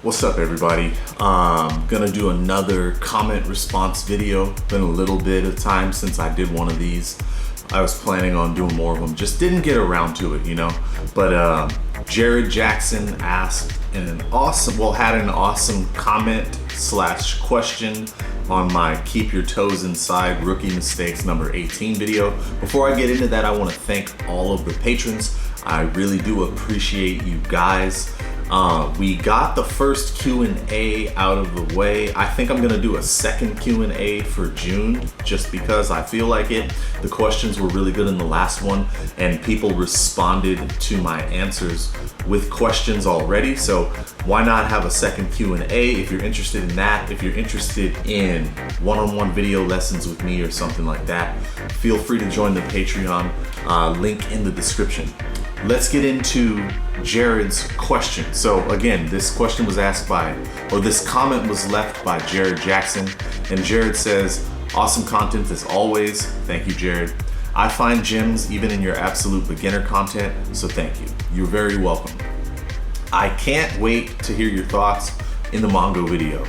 What's up, everybody? Gonna do another comment response video. Been a little bit of time since I did one of these. I was planning on doing more of them, just didn't get around to it, you know? But Jared Jackson asked had an awesome comment / question on my Keep Your Toes Inside Rookie Mistakes number 18 video. Before I get into that, I want to thank all of the patrons. I really do appreciate you guys. We got the first Q&A out of the way. I think I'm gonna do a second Q&A for June just because I feel like it. The questions were really good in the last one and people responded to my answers with questions already. So why not have a second Q&A if you're interested in that. If you're interested in one-on-one video lessons with me or something like that, feel free to join the Patreon, link in the description. Let's get into Jared's question. So again, this question was asked this comment was left by Jared Jackson, and Jared says, awesome content as always. Thank you, Jared. I find gems even in your absolute beginner content, so thank you. You're very welcome. I can't wait to hear your thoughts in the Mongo video.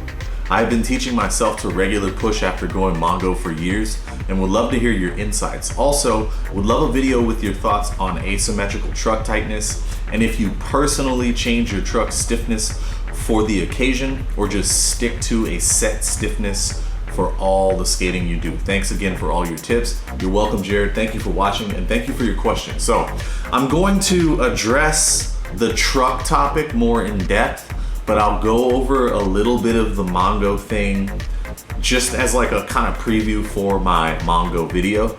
I've been teaching myself to regular push after going Mongo for years and would love to hear your insights. Also, would love a video with your thoughts on asymmetrical truck tightness and if you personally change your truck stiffness for the occasion or just stick to a set stiffness for all the skating you do. Thanks again for all your tips. You're welcome, Jared. Thank you for watching and thank you for your question. So I'm going to address the truck topic more in depth, but I'll go over a little bit of the Mongo thing just as like a kind of preview for my Mongo video.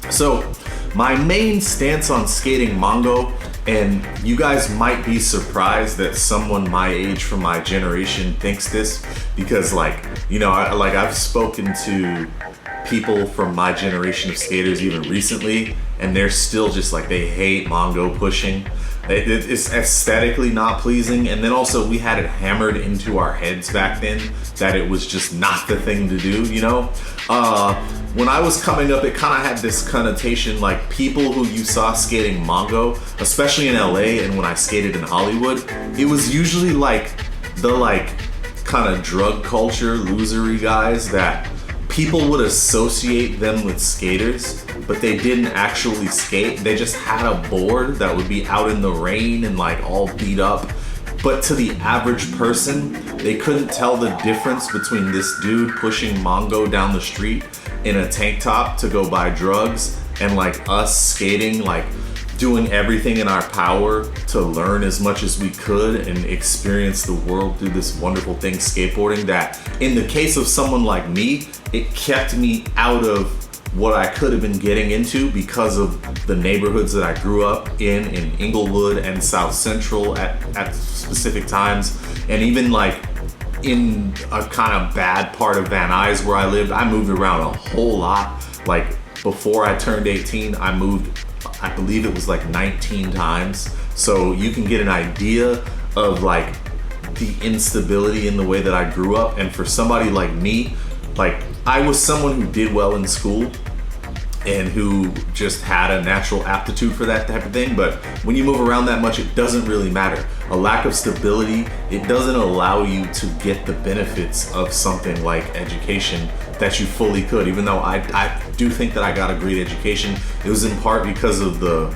So my main stance on skating Mongo, and you guys might be surprised that someone my age from my generation thinks this, because I've spoken to people from my generation of skaters even recently, and they're still just like, they hate Mongo pushing. It's aesthetically not pleasing, and then also we had it hammered into our heads back then that it was just not the thing to do, you know? When I was coming up, it kind of had this connotation, like people who you saw skating Mongo, especially in LA and when I skated in Hollywood, it was usually like the kind of drug culture losery guys that people would associate them with skaters, but they didn't actually skate. They just had a board that would be out in the rain and like all beat up. But to the average person, they couldn't tell the difference between this dude pushing Mongo down the street in a tank top to go buy drugs and like us skating, like doing everything in our power to learn as much as we could and experience the world through this wonderful thing, skateboarding, that in the case of someone like me, it kept me out of what I could have been getting into because of the neighborhoods that I grew up in Inglewood and South Central at specific times. And even like in a kind of bad part of Van Nuys where I lived, I moved around a whole lot. Like before I turned 18, I moved, I believe it was like 19 times. So you can get an idea of like the instability in the way that I grew up. And for somebody like me, like I was someone who did well in school and who just had a natural aptitude for that type of thing. But when you move around that much, it doesn't really matter. A lack of stability, it doesn't allow you to get the benefits of something like education that you fully could. Even though I do think that I got a great education, it was in part because of the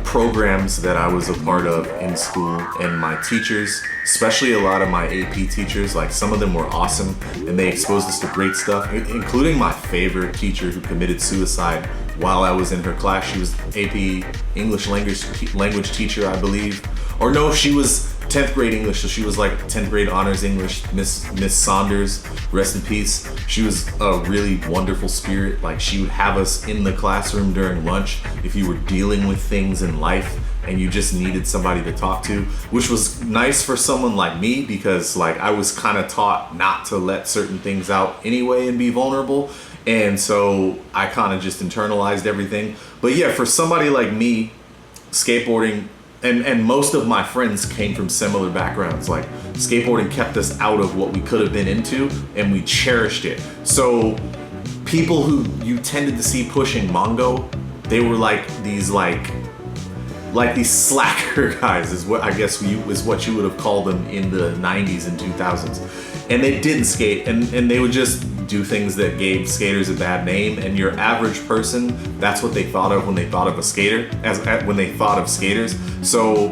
programs that I was a part of in school, and my teachers, especially a lot of my AP teachers, like some of them were awesome and they exposed us to great stuff, including my favorite teacher who committed suicide while I was in her class. She was AP English language teacher, I believe. Or no, she was 10th grade English, so she was like 10th grade honors English, Miss Saunders, rest in peace. She was a really wonderful spirit. Like she would have us in the classroom during lunch if you were dealing with things in life and you just needed somebody to talk to, which was nice for someone like me because like I was kind of taught not to let certain things out anyway and be vulnerable. And so I kind of just internalized everything. But yeah, for somebody like me, skateboarding, and most of my friends came from similar backgrounds. Like skateboarding kept us out of what we could have been into and we cherished it. So people who you tended to see pushing Mongo, they were like these like like these slacker guys is what I guess is what you would have called them in the 90s and 2000s. And they didn't skate, and they would just do things that gave skaters a bad name, and your average person, that's what they thought of when they thought of a skater, when they thought of skaters. So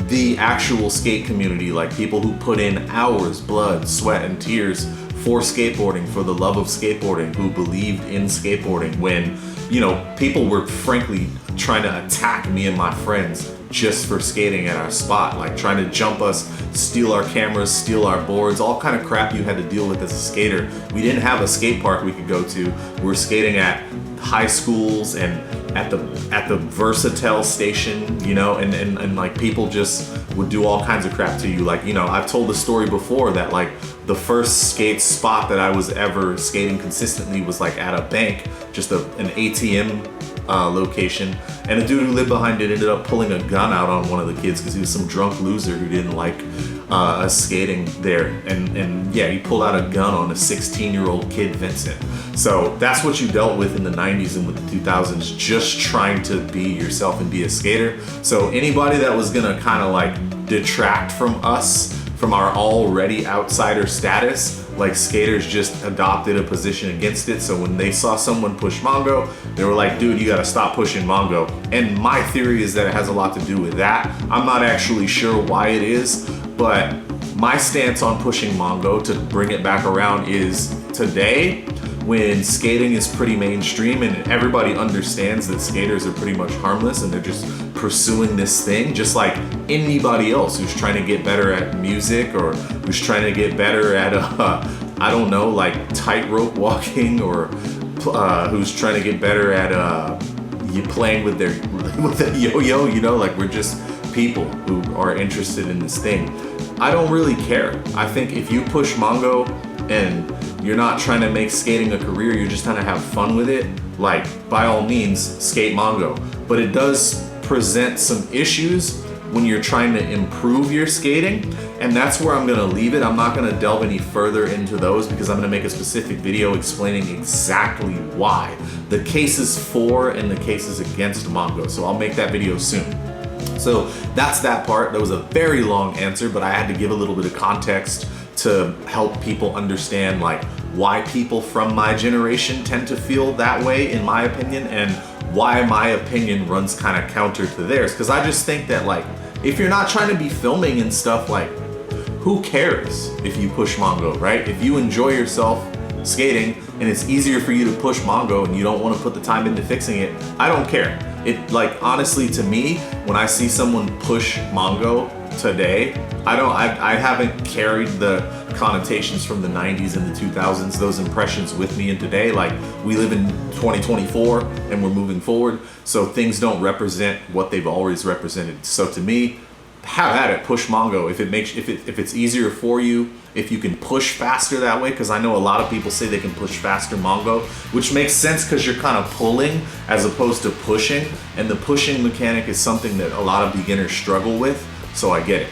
the actual skate community, like people who put in hours, blood, sweat, and tears for skateboarding, for the love of skateboarding, who believed in skateboarding when, you know, people were frankly trying to attack me and my friends just for skating at our spot, like trying to jump us, steal our cameras, steal our boards, all kind of crap you had to deal with as a skater. We didn't have a skate park we could go to. We were skating at high schools and at the Versatile station, you know, and like people just would do all kinds of crap to you. Like, you know, I've told the story before that like the first skate spot that I was ever skating consistently was like at a bank, just an ATM location, and a dude who lived behind it ended up pulling a gun out on one of the kids because he was some drunk loser who didn't like us skating there, and yeah, he pulled out a gun on a 16-year-old kid, Vincent. So that's what you dealt with in the 90s and with the 2000s, just trying to be yourself and be a skater. So anybody that was gonna kind of like detract from us, from our already outsider status, like skaters just adopted a position against it. So when they saw someone push Mongo, they were like, dude, you gotta stop pushing Mongo. And my theory is that it has a lot to do with that. I'm not actually sure why it is, but my stance on pushing Mongo, to bring it back around, is today, when skating is pretty mainstream and everybody understands that skaters are pretty much harmless and they're just pursuing this thing just like anybody else who's trying to get better at music or who's trying to get better at I don't know, like tightrope walking, or who's trying to get better at playing with a yo-yo, you know, like we're just people who are interested in this thing. I don't really care. I think if you push Mongo and you're not trying to make skating a career, you're just trying to have fun with it, like by all means skate Mongo. But it does present some issues when you're trying to improve your skating, and that's where I'm gonna leave it. I'm not gonna delve any further into those because I'm gonna make a specific video explaining exactly why, the cases for and the cases against Mongo. So I'll make that video soon. So that's that part. That was a very long answer, but I had to give a little bit of context to help people understand like why people from my generation tend to feel that way, in my opinion, and why my opinion runs kind of counter to theirs. Because I just think that like, if you're not trying to be filming and stuff, like who cares if you push Mongo, right? If you enjoy yourself skating and it's easier for you to push Mongo and you don't want to put the time into fixing it, I don't care. It, like, honestly, to me, when I see someone push Mongo today, I haven't carried the connotations from the 90s and the 2000s, those impressions with me in today. Like, we live in 2024 and we're moving forward, so things don't represent what they've always represented. So to me, have at it, push Mongo. If it's easier for you, if you can push faster that way, because I know a lot of people say they can push faster Mongo, which makes sense because you're kind of pulling as opposed to pushing, and the pushing mechanic is something that a lot of beginners struggle with, so I get it.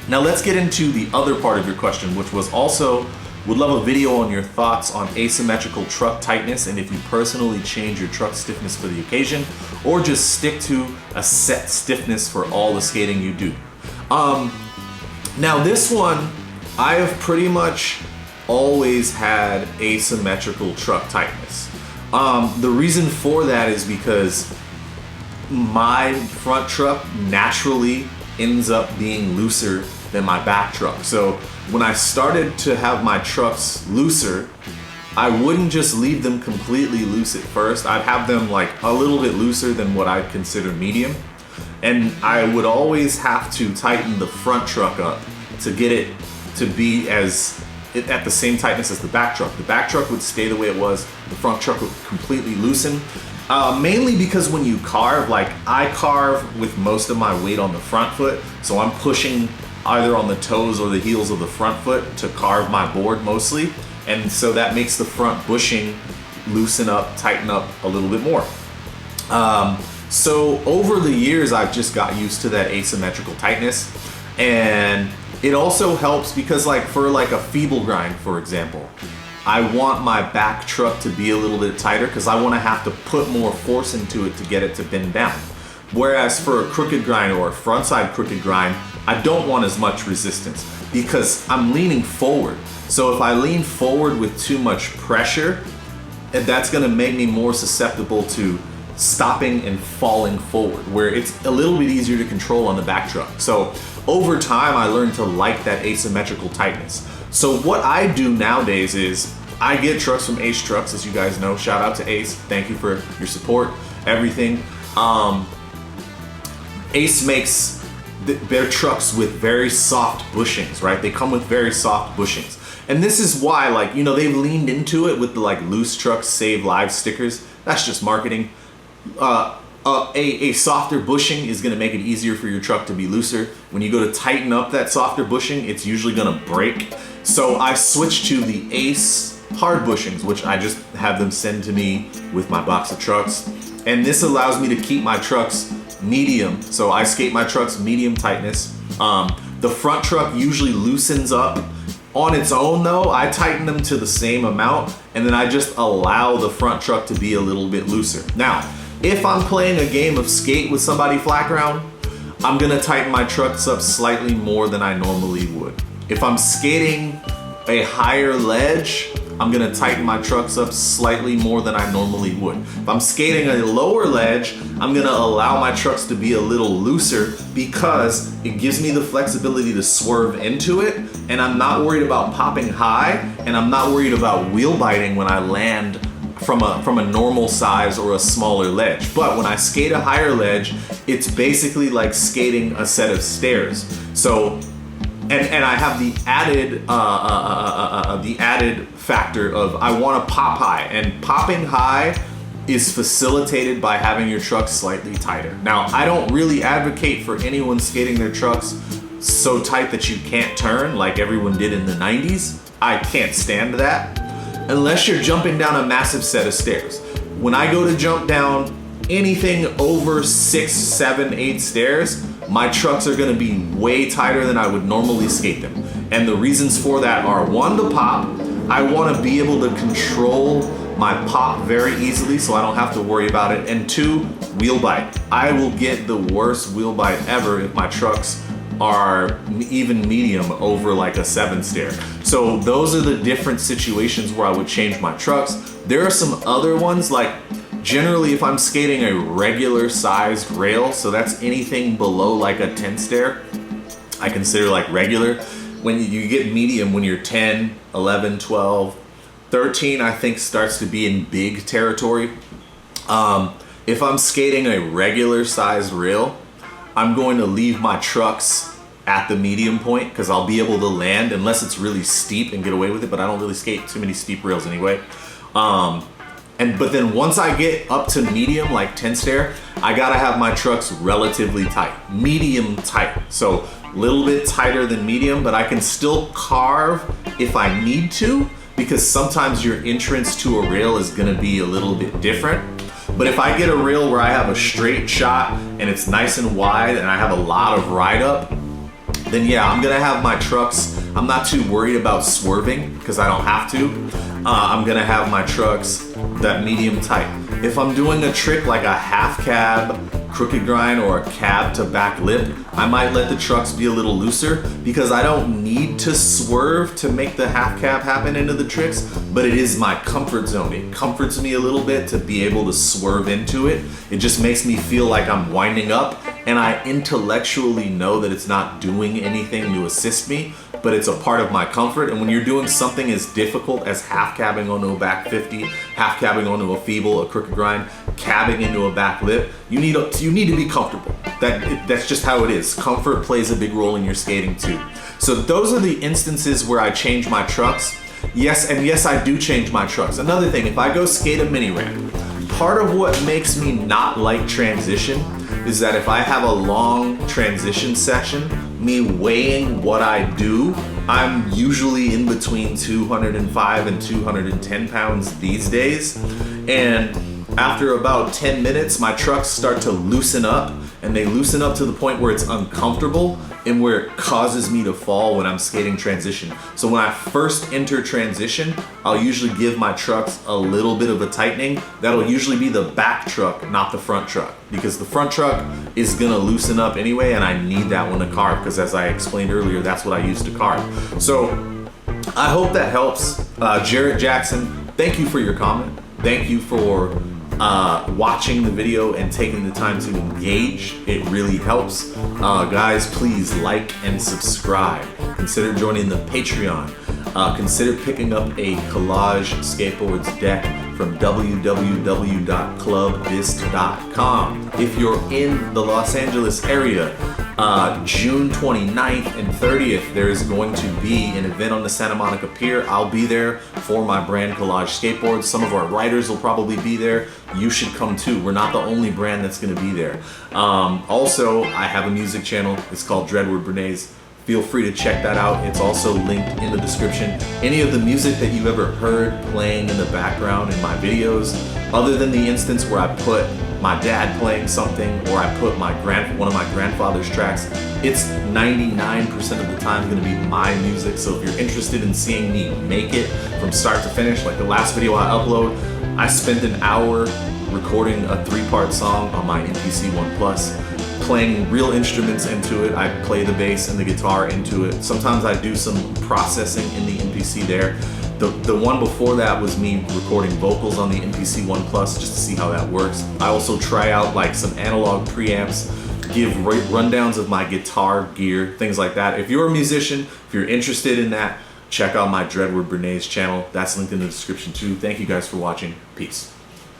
Now let's get into the other part of your question, which was also, would love a video on your thoughts on asymmetrical truck tightness and if you personally change your truck stiffness for the occasion or just stick to a set stiffness for all the skating you do. Now this one, I have pretty much always had asymmetrical truck tightness. The reason for that is because my front truck naturally ends up being looser than my back truck. So when I started to have my trucks looser, I wouldn't just leave them completely loose at first. I'd have them like a little bit looser than what I'd consider medium. And I would always have to tighten the front truck up to get it to be at the same tightness as the back truck. The back truck would stay the way it was, the front truck would completely loosen. Mainly because when you carve, like I carve with most of my weight on the front foot, so I'm pushing either on the toes or the heels of the front foot to carve my board mostly, and so that makes the front bushing loosen up, tighten up a little bit more. So over the years I've just got used to that asymmetrical tightness, and it also helps because like for like a feeble grind, for example, I want my back truck to be a little bit tighter because I want to have to put more force into it to get it to bend down. Whereas for a crooked grind or a frontside crooked grind, I don't want as much resistance because I'm leaning forward. So if I lean forward with too much pressure, that's gonna make me more susceptible to stopping and falling forward, where it's a little bit easier to control on the back truck. So over time, I learned to like that asymmetrical tightness. So what I do nowadays is I get trucks from Ace Trucks, as you guys know. Shout out to Ace. Thank you for your support, everything. Ace makes their trucks with very soft bushings, right? They come with very soft bushings. And this is why, like, you know, they've leaned into it with the like loose trucks save lives stickers. That's just marketing. A softer bushing is gonna make it easier for your truck to be looser. When you go to tighten up that softer bushing, it's usually gonna break. So I switched to the Ace hard bushings, which I just have them send to me with my box of trucks. And this allows me to keep my trucks medium. So I skate my trucks medium tightness. The front truck usually loosens up. On its own though, I tighten them to the same amount and then I just allow the front truck to be a little bit looser. Now, if I'm playing a game of skate with somebody flat ground, I'm gonna tighten my trucks up slightly more than I normally would. If I'm skating a higher ledge, I'm gonna tighten my trucks up slightly more than I normally would. If I'm skating a lower ledge, I'm gonna allow my trucks to be a little looser because it gives me the flexibility to swerve into it, and I'm not worried about popping high, and I'm not worried about wheel biting when I land from a normal size or a smaller ledge. But when I skate a higher ledge, it's basically like skating a set of stairs. So, and I have the added factor of I want to pop high, and popping high is facilitated by having your truck slightly tighter. Now, I don't really advocate for anyone skating their trucks so tight that you can't turn like everyone did in the 90s. I can't stand that unless you're jumping down a massive set of stairs. When I go to jump down anything over 6, 7, 8 stairs, my trucks are gonna be way tighter than I would normally skate them. And the reasons for that are, one, the pop. I wanna be able to control my pop very easily so I don't have to worry about it. And 2, wheel bite. I will get the worst wheel bite ever if my trucks are even medium over like a 7 stair. So those are the different situations where I would change my trucks. There are some other ones, like generally if I'm skating a regular sized rail, so that's anything below like a 10 stair, I consider like regular. When you get medium, when you're 10, 11, 12, 13, I think starts to be in big territory. If I'm skating a regular sized rail, I'm going to leave my trucks at the medium point because I'll be able to land unless it's really steep and get away with it, but I don't really skate too many steep rails anyway. But then once I get up to medium, like 10 stair, I gotta have my trucks relatively tight, medium tight. So a little bit tighter than medium, but I can still carve if I need to, because sometimes your entrance to a rail is gonna be a little bit different. But if I get a rail where I have a straight shot and it's nice and wide and I have a lot of ride up, then yeah, I'm gonna have my trucks, I'm not too worried about swerving because I don't have to. I'm gonna have my trucks that medium tight. If I'm doing a trick like a half cab, crooked grind, or a cab to back lip, I might let the trucks be a little looser because I don't need to swerve to make the half cab happen into the tricks, but it is my comfort zone. It comforts me a little bit to be able to swerve into it. It just makes me feel like I'm winding up, and I intellectually know that it's not doing anything to assist me, but it's a part of my comfort. And when you're doing something as difficult as half cabbing onto a back 50, half cabbing onto a feeble, a crooked grind, cabbing into a back lip, you need to be comfortable. That's just how it is. Comfort plays a big role in your skating too. So those are the instances where I change my trucks. Yes, and yes, I do change my trucks. Another thing, if I go skate a mini ramp, part of what makes me not like transition is that if I have a long transition section, me weighing what I do, I'm usually in between 205 and 210 pounds these days. And after about 10 minutes, my trucks start to loosen up, and they loosen up to the point where it's uncomfortable. and where it causes me to fall when I'm skating transition. So when I first enter transition, I'll usually give my trucks a little bit of a tightening. That'll usually be the back truck, not the front truck, because the front truck is gonna loosen up anyway, and I need that one to carve, because as I explained earlier, that's what I use to carve. So I hope that helps. Jared Jackson, thank you for your comment. Thank you for watching the video and taking the time to engage. It really helps. Guys, please like and subscribe. Consider joining the Patreon. Consider picking up a Collage Skateboards deck from www.clubdisc.com. If you're in the Los Angeles area, June 29th and 30th, there is going to be an event on the Santa Monica Pier. I'll be there for my brand Collage Skateboards. Some of our writers will probably be there. You should come too. We're not the only brand that's going to be there. Also, I have a music channel. It's called Dreadward Bernays. Feel free to check that out. It's also linked in the description. Any of the music that you've ever heard playing in the background in my videos, other than the instance where I put my dad playing something or I put one of my grandfather's tracks, it's 99% of the time gonna be my music. So if you're interested in seeing me make it from start to finish, like the last video I upload, I spent an hour recording a 3-part song on my MPC One Plus, playing real instruments into it. I play the bass and the guitar into it. Sometimes I do some processing in the MPC there. The one before that was me recording vocals on the MPC One Plus just to see how that works. I also try out like some analog preamps, give rundowns of my guitar gear, things like that. If you're a musician, if you're interested in that, check out my Dreadward Bernays channel. That's linked in the description too. Thank you guys for watching. Peace.